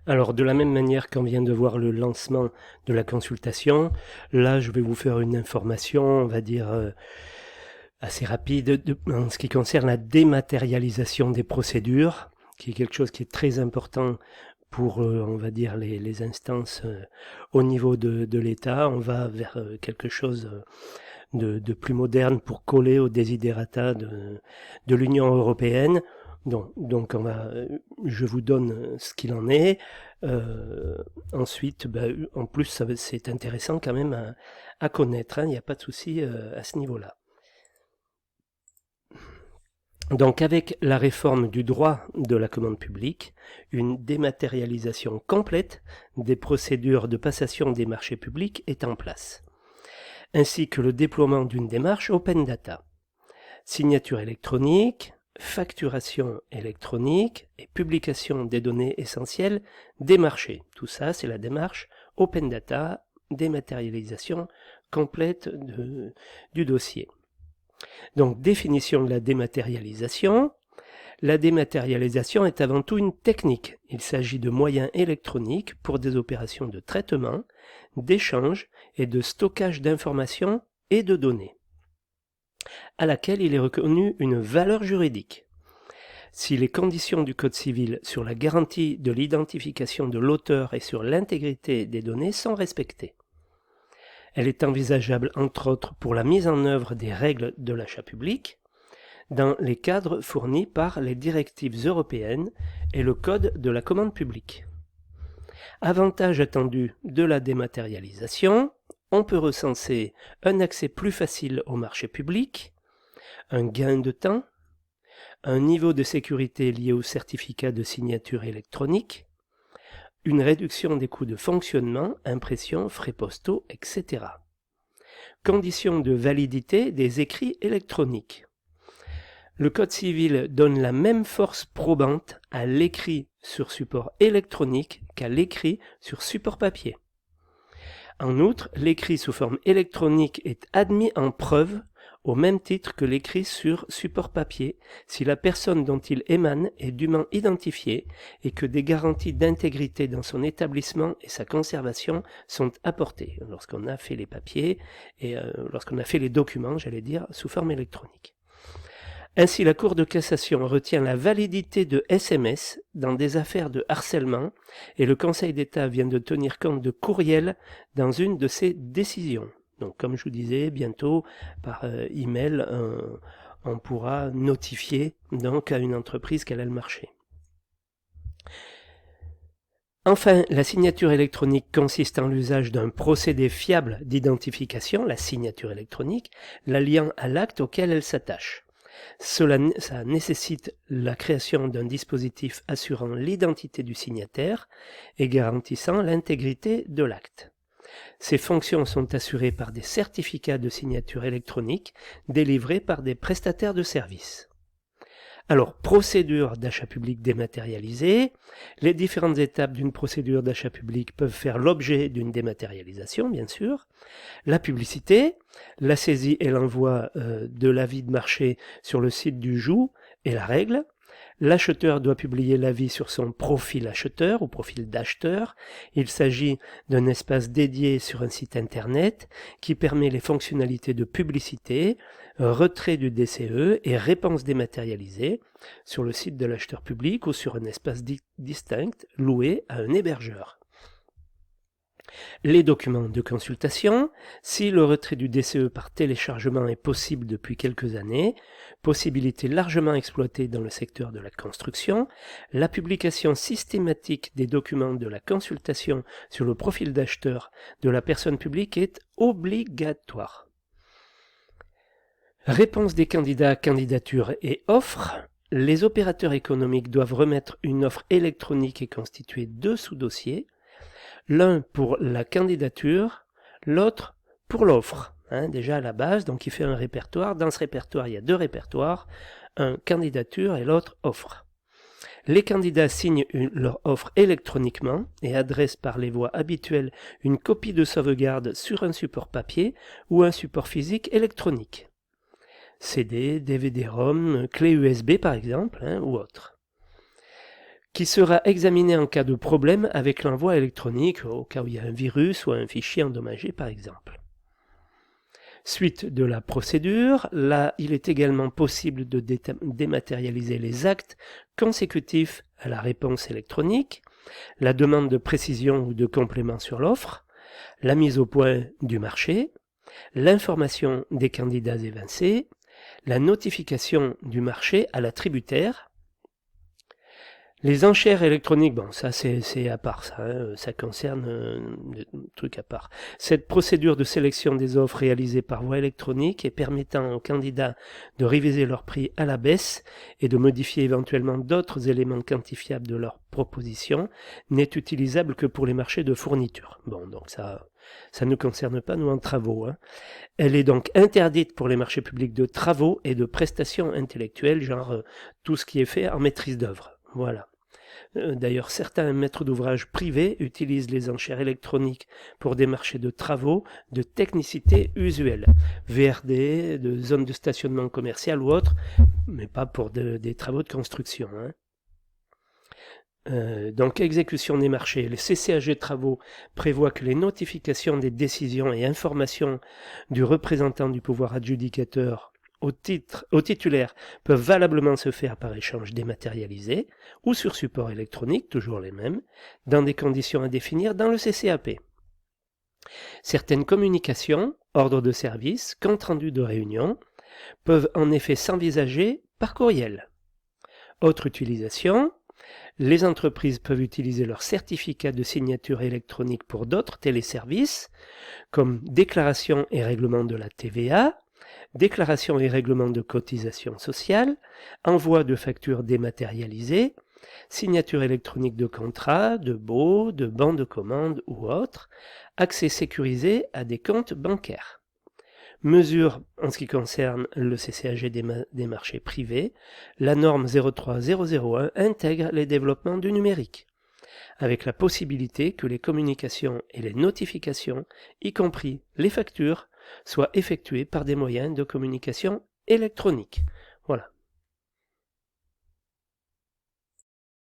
Alors, de la même manière qu'on vient de voir le lancement de la consultation, là, je vais vous faire une information, on va dire, assez rapide en ce qui concerne la dématérialisation des procédures, qui est quelque chose qui est très important pour, on va dire, les instances au niveau de l'État. On va vers quelque chose de plus moderne pour coller aux desiderata de l'Union européenne. Donc je vous donne ce qu'il en est. Ensuite, en plus, c'est intéressant quand même à connaître, hein, il n'y a pas de souci à ce niveau-là. Donc avec la réforme du droit de la commande publique, une dématérialisation complète des procédures de passation des marchés publics est en place, ainsi que le déploiement d'une démarche open data. Signature électronique, facturation électronique et publication des données essentielles des marchés. Tout ça, c'est la démarche open data, dématérialisation complète du dossier. Donc, définition de la dématérialisation. La dématérialisation est avant tout une technique. Il s'agit de moyens électroniques pour des opérations de traitement, d'échange et de stockage d'informations et de données, à laquelle il est reconnu une valeur juridique. Si les conditions du Code civil sur la garantie de l'identification de l'auteur et sur l'intégrité des données sont respectées. Elle est envisageable entre autres pour la mise en œuvre des règles de l'achat public, dans les cadres fournis par les directives européennes et le Code de la commande publique. Avantage attendu de la dématérialisation, on peut recenser un accès plus facile au marché public, un gain de temps, un niveau de sécurité lié au certificat de signature électronique, une réduction des coûts de fonctionnement, impression, frais postaux, etc. Conditions de validité des écrits électroniques. Le Code civil donne la même force probante à l'écrit sur support électronique qu'à l'écrit sur support papier. En outre, l'écrit sous forme électronique est admis en preuve au même titre que l'écrit sur support papier si la personne dont il émane est dûment identifiée et que des garanties d'intégrité dans son établissement et sa conservation sont apportées lorsqu'on a fait les papiers et lorsqu'on a fait les documents, j'allais dire, sous forme électronique. Ainsi, la Cour de cassation retient la validité de SMS dans des affaires de harcèlement et le Conseil d'État vient de tenir compte de courriel dans une de ses décisions. Donc, comme je vous disais, bientôt, par email, on pourra notifier donc à une entreprise qu'elle a le marché. Enfin, la signature électronique consiste en l'usage d'un procédé fiable d'identification, la signature électronique, la liant à l'acte auquel elle s'attache. Ça nécessite la création d'un dispositif assurant l'identité du signataire et garantissant l'intégrité de l'acte. Ces fonctions sont assurées par des certificats de signature électronique délivrés par des prestataires de services. Alors, procédure d'achat public dématérialisée. Les différentes étapes d'une procédure d'achat public peuvent faire l'objet d'une dématérialisation, bien sûr. La publicité, la saisie et l'envoi de l'avis de marché sur le site du joug est la règle. L'acheteur doit publier l'avis sur son profil acheteur ou profil d'acheteur. Il s'agit d'un espace dédié sur un site internet qui permet les fonctionnalités de publicité, retrait du DCE et réponse dématérialisée sur le site de l'acheteur public ou sur un espace distinct loué à un hébergeur. Les documents de consultation, si le retrait du DCE par téléchargement est possible depuis quelques années, possibilité largement exploitée dans le secteur de la construction, la publication systématique des documents de la consultation sur le profil d'acheteur de la personne publique est obligatoire. Réponse des candidats, candidatures et offres. Les opérateurs économiques doivent remettre une offre électronique et constituée de sous-dossiers, l'un pour la candidature, l'autre pour l'offre. Déjà à la base, donc il fait un répertoire. Dans ce répertoire, il y a deux répertoires, un candidature et l'autre offre. Les candidats signent leur offre électroniquement et adressent par les voies habituelles une copie de sauvegarde sur un support papier ou un support physique électronique. CD, DVD-ROM, clé USB par exemple, ou autre. qui sera examiné en cas de problème avec l'envoi électronique, au cas où il y a un virus ou un fichier endommagé par exemple. Suite de la procédure, là, il est également possible de dématérialiser les actes consécutifs à la réponse électronique, la demande de précision ou de complément sur l'offre, la mise au point du marché, l'information des candidats évincés, la notification du marché à l'attributaire. Les enchères électroniques, bon, ça c'est à part, ça concerne des trucs à part. Cette procédure de sélection des offres réalisée par voie électronique et permettant aux candidats de réviser leur prix à la baisse et de modifier éventuellement d'autres éléments quantifiables de leur proposition n'est utilisable que pour les marchés de fourniture. Bon, donc ça ne concerne pas nous en travaux. Elle est donc interdite pour les marchés publics de travaux et de prestations intellectuelles, genre tout ce qui est fait en maîtrise d'œuvre. Voilà. D'ailleurs, certains maîtres d'ouvrage privés utilisent les enchères électroniques pour des marchés de travaux de technicité usuelle, VRD, de zones de stationnement commercial ou autres, mais pas pour des travaux de construction. Donc, exécution des marchés. Le CCAG Travaux prévoit que les notifications des décisions et informations du représentant du pouvoir adjudicateur au titulaire peuvent valablement se faire par échange dématérialisé ou sur support électronique, toujours les mêmes, dans des conditions à définir dans le CCAP. Certaines communications, ordres de service, comptes rendus de réunion, peuvent en effet s'envisager par courriel. Autre utilisation, les entreprises peuvent utiliser leur certificat de signature électronique pour d'autres téléservices, comme déclaration et règlement de la TVA, déclaration et règlement de cotisation sociale, envoi de factures dématérialisées, signature électronique de contrats, de baux, de bons de commande ou autres, accès sécurisé à des comptes bancaires. Mesure en ce qui concerne le CCAG des marchés privés, la norme 03001 intègre les développements du numérique, avec la possibilité que les communications et les notifications, y compris les factures, soient effectuées par des moyens de communication électronique. Voilà,